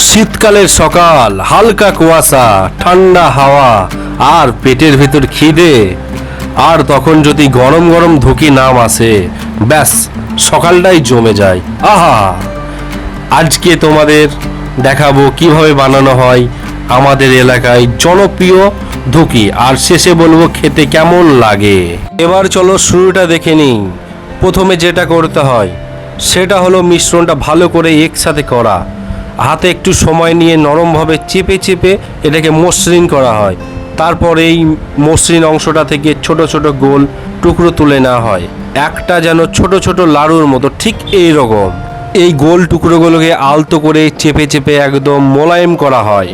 শীতকালের সকাল, হালকা কুয়াশা, ঠান্ডা হাওয়া আর পেটের ভেতর খিদে, আর তখন যদি গরম গরম ধুকি নাম আসে, ব্যাস সকালটাই জমে যায়। আহা, আজকে তোমাদের দেখাবো কিভাবে বানানো হয় আমাদের এলাকায় জনপ্রিয় ধুকি, আর শেষে বলবো খেতে কেমন লাগে। এবার চলো শুরুটা দেখে নিই। প্রথমে যেটা করতে হয় সেটা হলো মিশ্রণটা ভালো করে একসাথে করা। হাতে একটু সময় নিয়ে নরমভাবে চেপে চেপে এটাকে মসৃণ করা হয়। তারপর এই মসৃণ অংশটা থেকে ছোট ছোট গোল টুকরো তুলে নেওয়া হয়, একটা যেন ছোট ছোট লাড়ুর মতো, ঠিক এই রকম। এই গোল টুকরোগুলোকে আলতো করে চেপে চেপে একদম মোলায়েম করা হয়।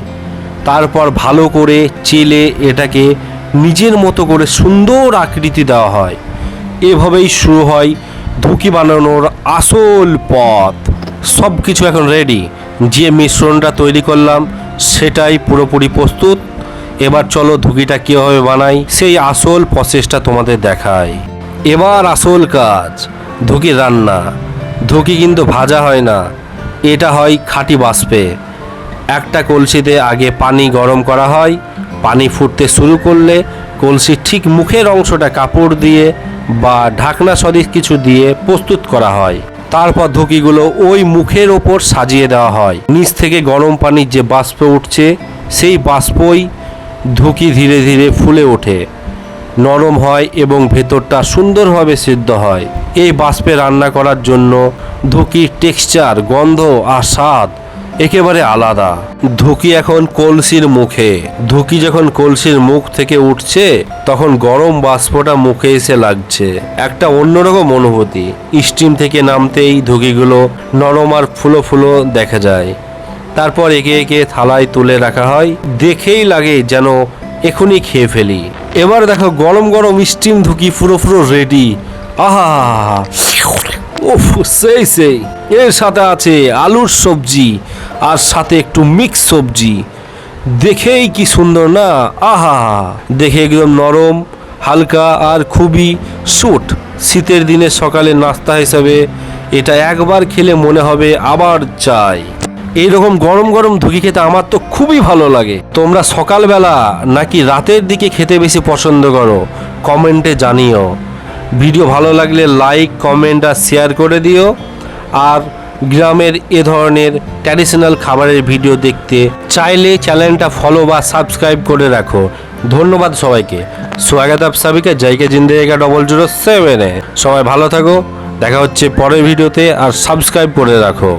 তারপর ভালো করে চেলে এটাকে নিজের মতো করে সুন্দর আকৃতি দেওয়া হয়। এভাবেই শুরু হয় ধুকি বানানোর আসল পথ। সব কিছু এখন রেডি, যে মিশ্রণটা তৈরি করলাম সেটাই পুরোপুরি প্রস্তুত। এবার চলো ধুকিটা কীভাবে বানাই সেই আসল প্রসেসটা তোমাদের দেখাই। এবার আসল কাজ, ধুকি রান্না। ধুকি কিন্তু ভাজা হয় না, এটা হয় খাঁটি বাষ্পে। একটা কলসিতে আগে পানি গরম করা হয়। পানি ফুটতে শুরু করলে কলসির ঠিক মুখের অংশটা কাপড় দিয়ে বা ঢাকনা সদৃশ কিছু দিয়ে প্রস্তুত করা হয়। তারপর ধুকিগুলো ওই মুখের ওপর সাজিয়ে দেওয়া হয়। নিচ থেকে গরম পানির যে বাষ্প উঠছে সেই বাষ্পই ধুকি ধীরে ধীরে ফুলে ওঠে, নরম হয় এবং ভেতরটা সুন্দরভাবে সিদ্ধ হয়। এই বাষ্পে রান্না করার জন্য ধুকির টেক্সচার, গন্ধ আর স্বাদ একেবারে আলাদা। ধুকি এখন কলসির মুখে। ধুকি যখন কলসির মুখ থেকে উঠছে তখন গরম বাষ্পটা মুখে এসে লাগছে, একটা অন্যরকম অনুভূতি। স্টিম থেকে নামতেই ধুকিগুলো নরম আর ফুলো ফুলো দেখা যায়। তারপর একে একে থালায় তুলে রাখা হয়, দেখেই লাগে যেন এখনই খেয়ে ফেলি। এবার দেখো গরম গরম স্টিম ধুকি পুরো পুরো রেডি। আহা, উফ, সেই এর সাথে আছে আলুর সবজি আর সাথে একটু মিক্স সবজি। দেখেই কি সুন্দর না? আহা, দেখে একদম নরম, হালকা আর খুবই সুট। শীতের দিনে সকালে নাস্তা হিসাবে এটা একবার খেলে মনে হবে আবার চাই। এইরকম গরম গরম ধুকি খেতে আমার তো খুবই ভালো লাগে। তোমরা সকালবেলা নাকি রাতের দিকে খেতে বেশি পছন্দ করো? কমেন্টে জানিও। ভিডিও ভালো লাগলে লাইক, কমেন্ট আর শেয়ার করে দিও। আর গ্রামের এ ধরনের ট্র্যাডিশনাল খাবারের ভিডিও দেখতে চাইলে চ্যানেলটা ফলো বা সাবস্ক্রাইব করে রাখো। ধন্যবাদ সবাইকে। স্বাগত আপ সবিকে জায়গা জিন্দেগা 007-এ। সবাই ভালো থাকো, দেখা হচ্ছে পরের ভিডিওতে, আর সাবস্ক্রাইব করে রাখো।